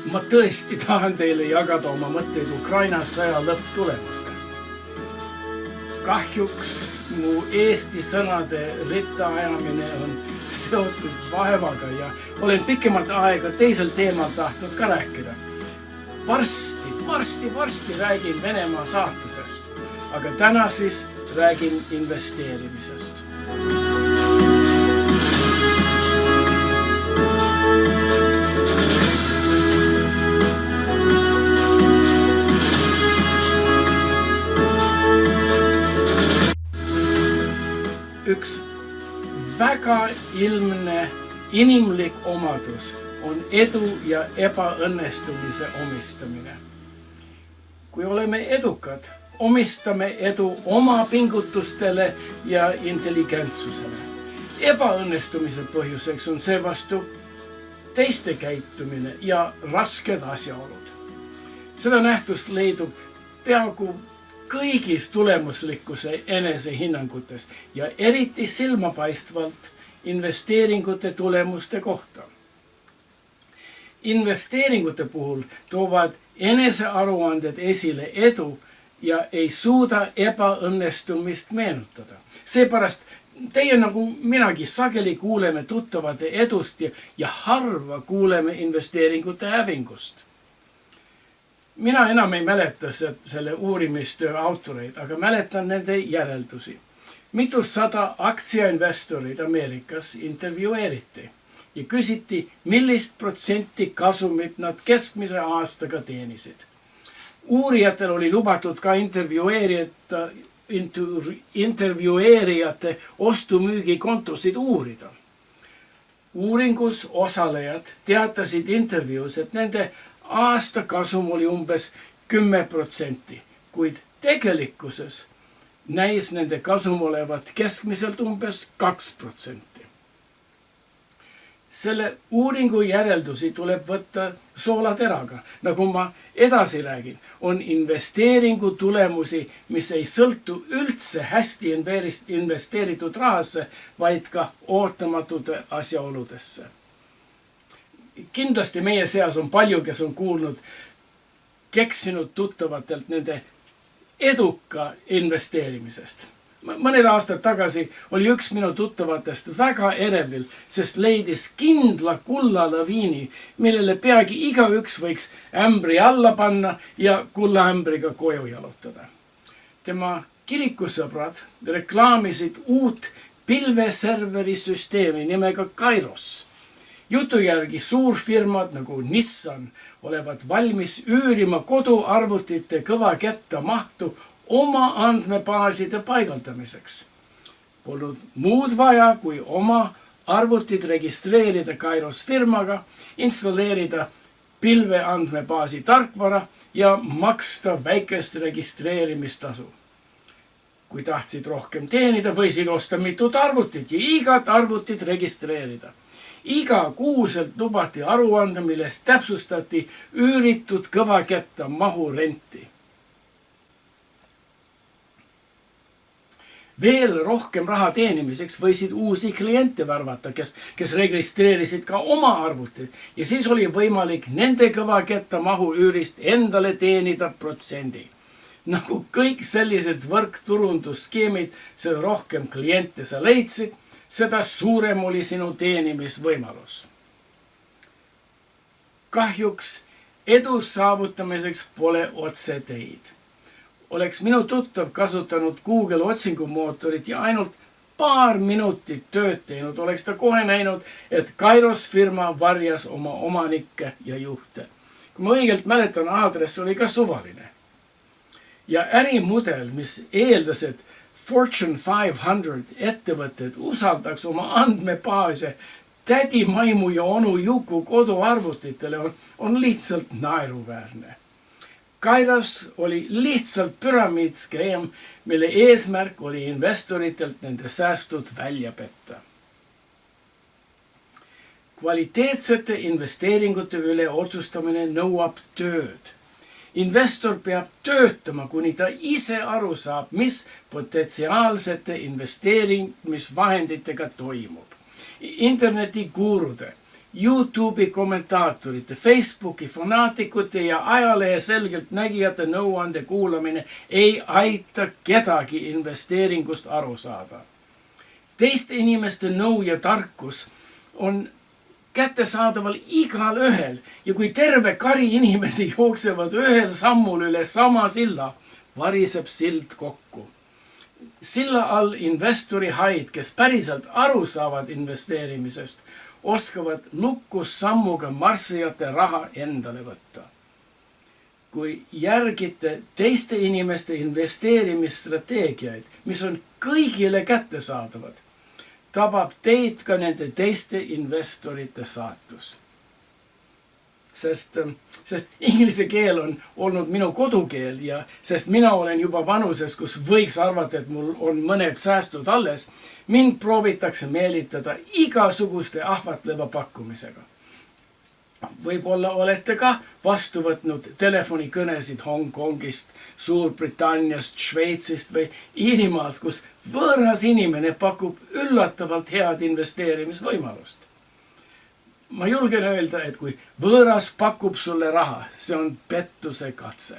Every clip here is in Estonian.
Ma tõesti tahan teile jagada oma mõtteid Ukraina sõja lõpptulemustest. Kahjuks mu eesti sõnade ritta ajamine on seotud vaevaga ja olen pikemat aega teisel teemal tahtnud ka rääkida. Varsti räägin Venemaa saatusest, aga täna siis räägin investeerimisest. Üks väga ilmne inimlik omadus on edu ja ebaõnnestumise omistamine. Kui oleme edukad, omistame edu oma pingutustele ja intelligentsusele. Ebaõnnestumise põhjuseks on seevastu teiste käitumine ja rasked asjaolud. Seda nähtust leidub peaaegu kõigis tulemuslikkuse enesehinnangutes ja eriti silmapaistvalt investeeringute tulemuste kohta. Investeeringute puhul toovad enesearuanded esile edu ja ei suuda ebaõnnestumist meenutada. Seepärast teie nagu minagi sageli kuuleme tuttavate edust ja harva kuuleme investeeringute hävingust. Mina enam ei mäleta selle uurimistöö autoreid, aga mäletan nende järeldusi. Mitusada aktsiainvestorid Ameerikas intervjueeriti ja küsiti, millist protsenti kasumit nad keskmise aastaga teenisid. Uurijatel oli lubatud ka intervjueerijate ostu-müügikontosid uurida. Uuringus osalejad teatasid intervjuus, et nende aasta kasum oli umbes 10%, kuid tegelikkuses näis nende kasum olevat keskmiselt umbes 2%. Selle uuringu järeldusi tuleb võtta soolateraga. Nagu ma edasi räägin, on investeeringu tulemusi, mis ei sõltu üldse hästi investeeritud rahasse, vaid ka ootamatute asjaoludesse. Kindlasti meie seas on palju, kes on kuulnud keksinud tuttavatelt nende eduka investeerimisest. Mõned aastad tagasi oli üks minu tuttavatest väga erevil, sest leidis kindla kullalaviini, millele peagi igaüks võiks ämbri alla panna ja kullaämbriga koju jalutada. Tema kirikusõbrad reklaamisid uut pilveserveri süsteemi nimega Kairos. Jutu järgi suurfirmad nagu Nissan olevat valmis üürima koduarvutite kõva ketta mahtu oma andmebaaside paigaldamiseks. Polnud muud vaja, kui oma arvutid registreerida Kairos firmaga, installeerida pilve andmebaasi tarkvara ja maksta väikest registreerimistasu. Kui tahtsid rohkem teenida, võisid osta mitut arvutit ja igat arvutit registreerida. Iga kuuselt lubati aruande, millest täpsustati üüritud kõva ketta mahu renti. Veel rohkem raha teenimiseks võisid uusi kliente värvata, kes registreerisid ka oma arvutid ja siis oli võimalik nende kõva ketta mahu üürist endale teenida protsendi. Nagu kõik sellised võrkturundusskeemid, seda rohkem kliente sa leidsid, seda suurem oli sinu teenimisvõimalus. Kahjuks edu saavutamiseks pole otseteid. Oleks minu tuttav kasutanud Google otsingumootorit ja ainult paar minutit tööd teinud, oleks ta kohe näinud, et Kairos firma varjas oma omanikke ja juhte. Kui ma õigelt mäletan, aadress oli ka suvaline. Ja ärimudel, mis eeldas, et Fortune 500 ettevõtted usaldaks oma andmebaase tädi Maimu ja onu Juku koduarvutitele on lihtsalt naeruväärne. Kairos oli lihtsalt püramiidskeem, mille eesmärk oli investoritelt nende säästud välja petta. Kvaliteetsete investeeringute üle otsustamine nõuab tööd. Investor peab töötama, kuni ta ise aru saab, mis potentsiaalsete investeerimisvahenditega toimub. Internetiguurude, YouTube'i kommentaatorite, Facebooki fanaatikute ja ajalehe selgeltnägijate nõuande kuulamine ei aita kedagi investeeringust aru saada. Teiste inimeste nõu ja tarkus on kättesaadaval igal ühel ja kui terve kari inimesi jooksevad ühel sammul üle sama silla, variseb sild kokku. Silla all investori haid, kes päriselt aru saavad investeerimisest, oskavad lukussammuga marssijate raha endale võtta. Kui järgite teiste inimeste investeerimisstrateegiaid, mis on kõigile kättesaadavad, tabab teid ka nende teiste investorite saatus. Sest inglise keel on olnud minu kodukeel ja sest mina olen juba vanuses, kus võiks arvata, et mul on mõned säästud alles, mind proovitakse meelitada igasuguste ahvatleva pakkumisega. Võib-olla olete ka vastu võtnud telefonikõnesid Hongkongist, Suurbritanniast, Šveitsist või Iirimaalt, kus võõras inimene pakub üllatavalt head investeerimisvõimalust. Ma julgen öelda, et kui võõras pakub sulle raha, see on pettuse katse.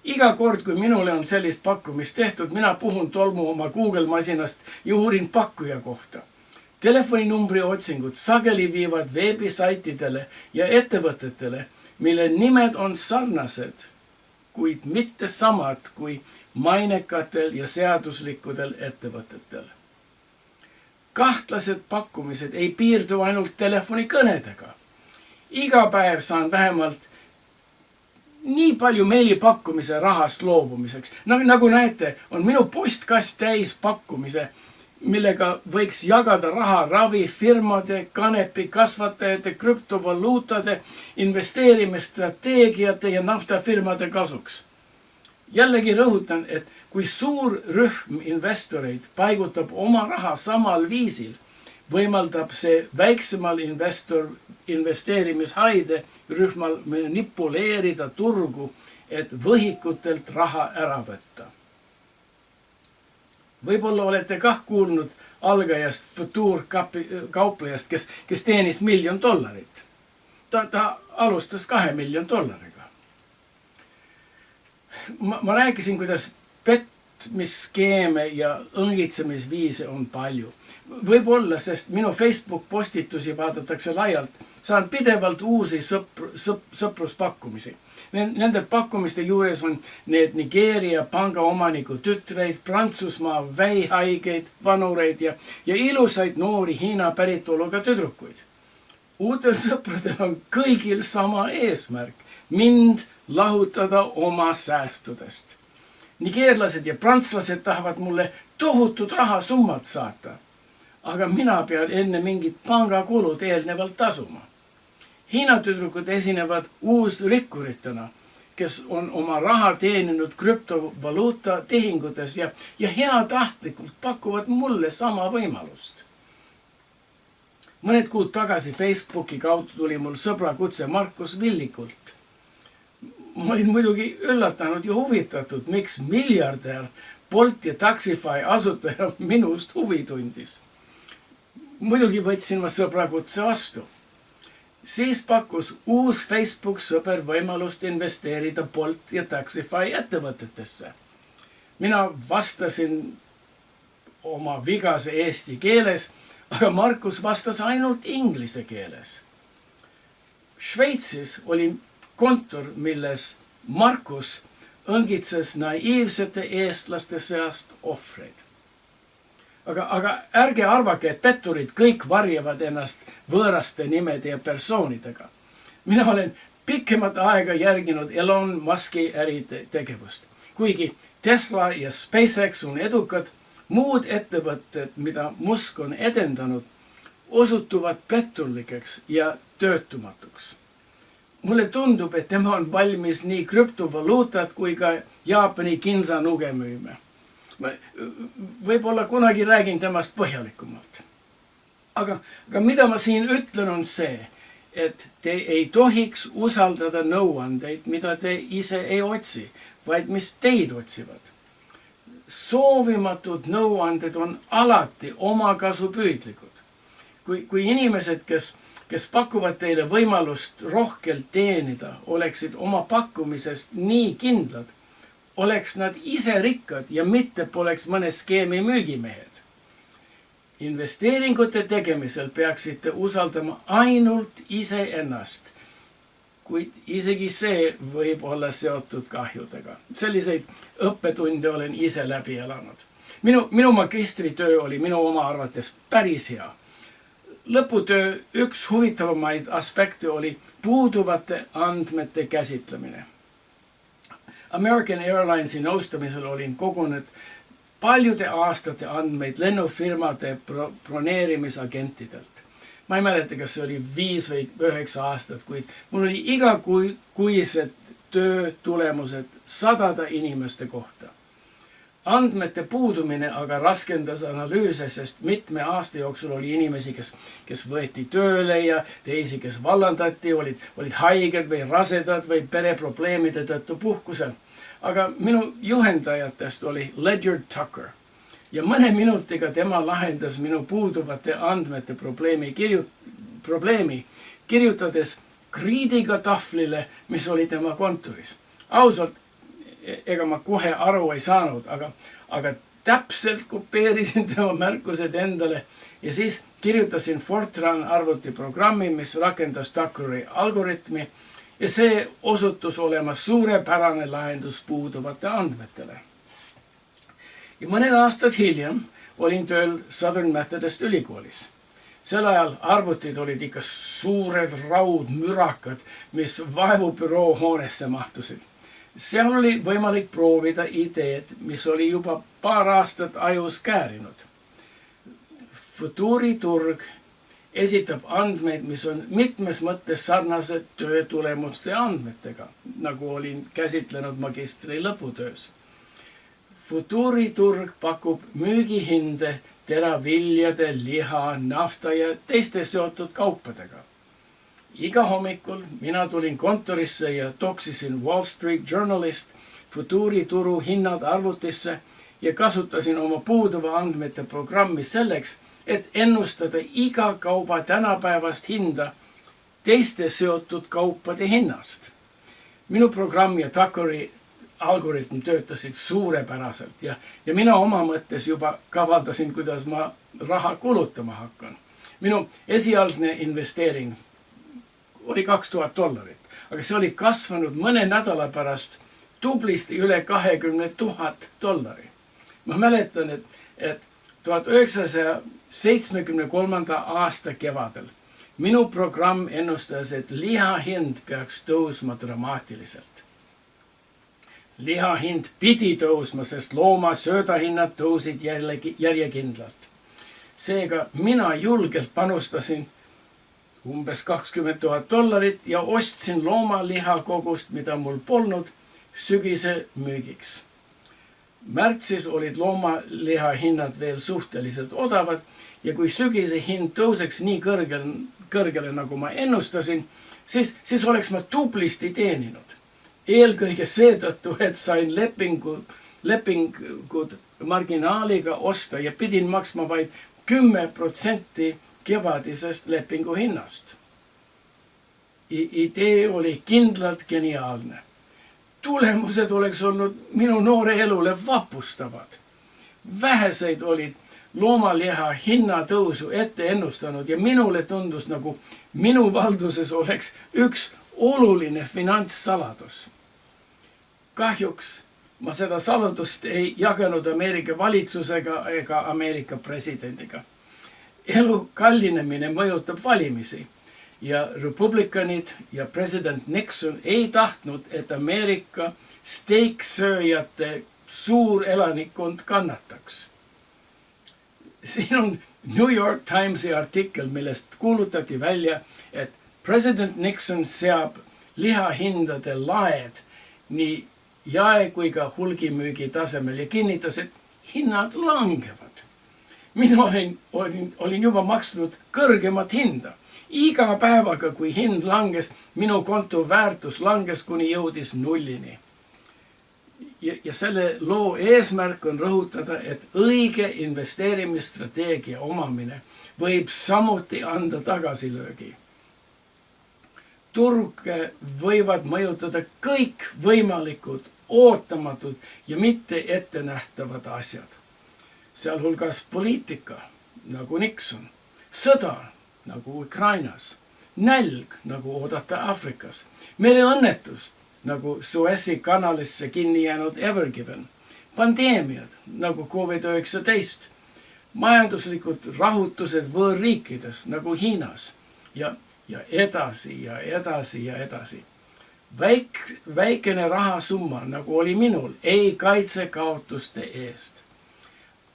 Iga kord, kui minule on sellist pakkumist tehtud, mina puhun tolmu oma Google masinast ja uurin pakkuja kohta. Telefoninumbri otsingud sageli viivad veebisaitidele ja ettevõtetele, mille nimed on sarnased, kuid mitte samad kui mainekatel ja seaduslikudel ettevõtetel. Kahtlased pakkumised ei piirdu ainult telefonikõnedega. Iga päev saan vähemalt nii palju meilipakkumise rahast loobumiseks. Nagu näete, on minu postkast täis pakkumise, millega võiks jagada raha ravifirmade, kanepi kasvatajate, krüptovaluutade, investeerimisstrateegiate ja naftafirmade kasuks. Jällegi rõhutan, et kui suur rühm investoreid paigutab oma raha samal viisil, võimaldab see väiksemal investeerimishaide rühmal manipuleerida turgu, et võhikutelt raha ära võtta. Võib-olla olete kah kuulnud algajast futuurkauplejast, kes teenis $1 miljon. Ta alustas $2 miljoni. Ma rääkisin, kuidas petmisskeeme ja õngitsemisviise on palju. Võib-olla, sest minu Facebook postitusi vaadatakse laialt, saan pidevalt uusi sõpruspakkumisi. Nende pakkumiste juures on need Nigeeria pangaomaniku tütreid, Prantsusmaa väihaigeid, vanureid ja ilusaid noori Hiina päritoluga tüdrukuid. Uutel sõpradel on kõigil sama eesmärk, mind lahutada oma säästudest. Nigeerlased ja prantslased tahavad mulle tohutud rahasummat saata, aga mina pean enne mingid pangakulud eelnevalt tasuma. Hiina tüdrukud esinevad uusrikkuritena, kes on oma raha teeninud krüptovaluuta tehingutes ja heatahtlikult pakuvad mulle sama võimalust. Mõned kuud tagasi Facebooki kaudu tuli mul sõbra kutse Markus Villikult. Ma olin muidugi üllatanud ja huvitatud, miks miljardär Bolt ja Taxify asutaja minust huvi tundis. Muidugi võtsin ma sõbra kutse vastu. Siis pakkus uus Facebook sõber võimalust investeerida Bolt ja Taxify ettevõtetesse. Mina vastasin oma vigase eesti keeles, aga Markus vastas ainult inglise keeles. Šveitsis oli kontor, milles Markus õngitses naiivsete eestlaste seast ohvreid. Aga ärge arvake, et petturid kõik varjavad ennast võõraste nimede ja persoonidega. Mina olen pikemat aega järginud Elon Muski äritegevust. Kuigi Tesla ja SpaceX on edukad, muud ettevõtted, mida Musk on edendanud, osutuvad petturlikeks ja töötumatuks. Mulle tundub, et tema on valmis nii krüptovaluutat kui ka Jaapani kinsanuge müüma. Võib-olla kunagi räägin temast põhjalikumalt. Aga mida ma siin ütlen on see, et te ei tohiks usaldada nõuandeid, mida te ise ei otsi, vaid mis teid otsivad. Soovimatud nõuanded on alati omakasupüüdlikud. Kui inimesed, kes kes pakuvad teile võimalust rohkelt teenida, oleksid oma pakkumisest nii kindlad, oleks nad ise rikkad ja mitte poleks mõne skeemi müügimehed. Investeeringute tegemisel peaksite usaldama ainult iseennast, kuid isegi see võib olla seotud kahjudega. Selliseid õppetunde olen ise läbi elanud. Minu magistritöö oli minu oma arvates päris hea. Lõputöö üks huvitavamaid aspekte oli puuduvate andmete käsitlemine. American Airlinesi nõustamisel olin kogunud paljude aastate andmeid lennufirmade broneerimisagentidelt. Ma ei mäleta, kas see oli 5 või 9 aastat, kuid mul oli igakuised töö tulemused sadade inimeste kohta. Andmete puudumine aga raskendas analüüse, sest mitme aasta jooksul oli inimesi, kes võeti tööle ja teisi, kes vallandati, olid haiged või rasedad või pereprobleemide tõttu puhkusel. Aga minu juhendajatest oli Ledyard Tucker ja mõne minutiga tema lahendas minu puuduvate andmete probleemi, kirjutades kriidiga tahvlile, mis oli tema kontoris. Ausalt, ega ma kohe aru ei saanud, aga täpselt kopeerisin tema märkused endale ja siis kirjutasin Fortran arvutiprogrammi, mis rakendas Tuckeri algoritmi ja see osutus olema suurepärane lahendus puuduvate andmetele. Ja mõned aastad hiljem olin tööl Southern Methodist ülikoolis. Sel ajal arvutid olid ikka suured raudmürakad, mis vaevubüroo hoonesse mahtusid. Seal oli võimalik proovida ideed, mis oli juba paar aastat ajus käärinud. Futuuriturg esitab andmeid, mis on mitmes mõttes sarnased töötulemuste andmetega, nagu olin käsitlenud magistri lõputöös. Futuuriturg pakub müügihinde teraviljade, liha, nafta ja teiste seotud kaupadega. Iga hommikul mina tulin kontorisse ja toksisin Wall Street Journalist futuurituru hinnad arvutisse ja kasutasin oma puuduva andmete programmi selleks, et ennustada iga kauba tänapäevast hinda teiste seotud kaupade hinnast. Minu programm ja Tuckeri algoritm töötasid suurepäraselt ja mina oma mõttes juba kavaldasin, kuidas ma raha kulutama hakkan. Minu esialgne investeering oli $2000, aga see oli kasvanud mõne nädala pärast tublisti üle $20,000. Ma mäletan, et 1973. aasta kevadel minu programm ennustas, et liha hind peaks tõusma dramaatiliselt. Liha hind pidi tõusma, sest looma söödahinnad tõusid järjekindlalt. Seega mina julgelt panustasin umbes $20,000 ja ostsin loomaliha kogust, mida mul polnud, sügise müügiks. Märtsis olid loomaliha hinnad veel suhteliselt odavad ja kui sügise hind tõuseks nii kõrgele, nagu ma ennustasin, siis oleks ma tublisti teeninud. Eelkõige seetõttu, et sain lepingud marginaaliga osta ja pidin maksma vaid 10% kevadisest lepingu hinnast. Idee oli kindlalt geniaalne. Tulemused oleks olnud minu noore elule vapustavad. Väheseid olid loomaliha hinnatõusu ette ennustanud ja minule tundus, nagu minu valduses oleks üks oluline finantssaladus. Kahjuks ma seda saladust ei jaganud Ameerika valitsusega ega Ameerika presidendiga. Elu kallinemine mõjutab valimisi ja republikanid ja president Nixon ei tahtnud, et Ameerika steiksööjate suur elanikkond kannataks. Siin on New York Timesi artikkel, millest kuulutati välja, et president Nixon seab lihahindade laed nii jae kui ka hulgimüügi tasemel ja kinnitas, et hinnad langevad. Mina olin juba maksnud kõrgemat hinda. Iga päevaga, kui hind langes, minu konto väärtus langes, kuni jõudis nullini. Ja selle loo eesmärk on rõhutada, et õige investeerimisstrateegia omamine võib samuti anda tagasilöögi. turge võivad mõjutada kõik võimalikud, ootamatud ja mitte ettenähtavad asjad. Sealhulgas poliitika, nagu Nixon, sõda, nagu Ukrainas, nälg, nagu oodata Aafrikas, mereõnnetus, nagu Suessi kanalisse kinni jäänud Ever-Given, pandeemiad, nagu COVID-19, majanduslikud rahutused võõrriikides, nagu Hiinas ja edasi ja edasi ja edasi. Väikene rahasumma, nagu oli minul, ei kaitse kaotuste eest.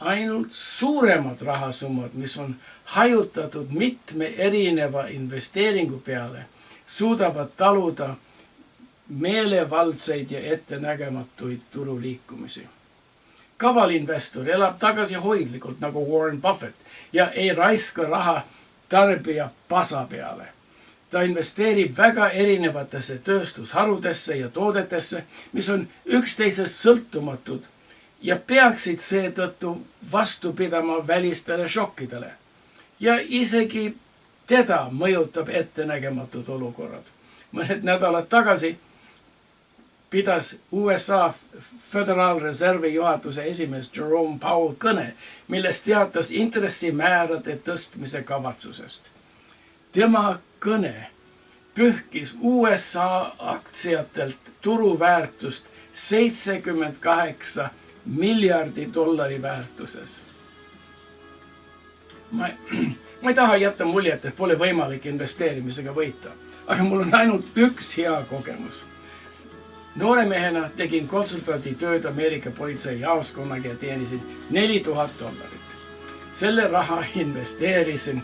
Ainult suuremad rahasummad, mis on hajutatud mitme erineva investeeringu peale, suudavad taluda meelevaldseid ja ettenägematuid turuliikumisi. Kaval investor elab tagasihoidlikult nagu Warren Buffett ja ei raiska raha tarbija pasa peale. Ta investeerib väga erinevatesse tööstusharudesse ja toodetesse, mis on üksteisest sõltumatud ja peaksid seetõttu vastu pidama välistele šokkidele. Ja isegi teda mõjutab ettenägematud olukorrad. Mõned nädalad tagasi pidas USA Föderaalreservi juhatuse esimees Jerome Powell kõne, milles teatas intressimäärade tõstmise kavatsusest. Tema kõne pühkis USA aktsiatelt turuväärtust $78 miljardi väärtuses. Ma ei taha jätta muljet, et pole võimalik investeerimisega võita, aga mul on ainult üks hea kogemus. Noore mehena tegin konsultanditööd Ameerika politsei jaoskonnaga ja teenisin $4000. Selle raha investeerisin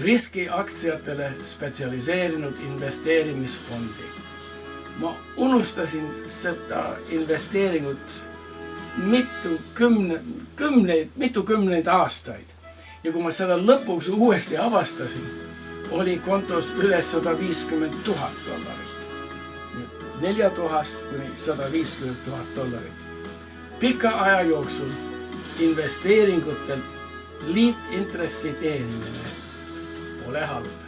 riskiaktsiatele spetsialiseerinud investeerimisfondi. Ma unustasin seda investeeringut mitukümneid aastaid. Ja kui ma seda lõpuks uuesti avastasin, oli kontos üle $150,000. $4,000 kuni $150,000. Pika aja jooksul investeeringutelt liitintressi teenimine pole halb.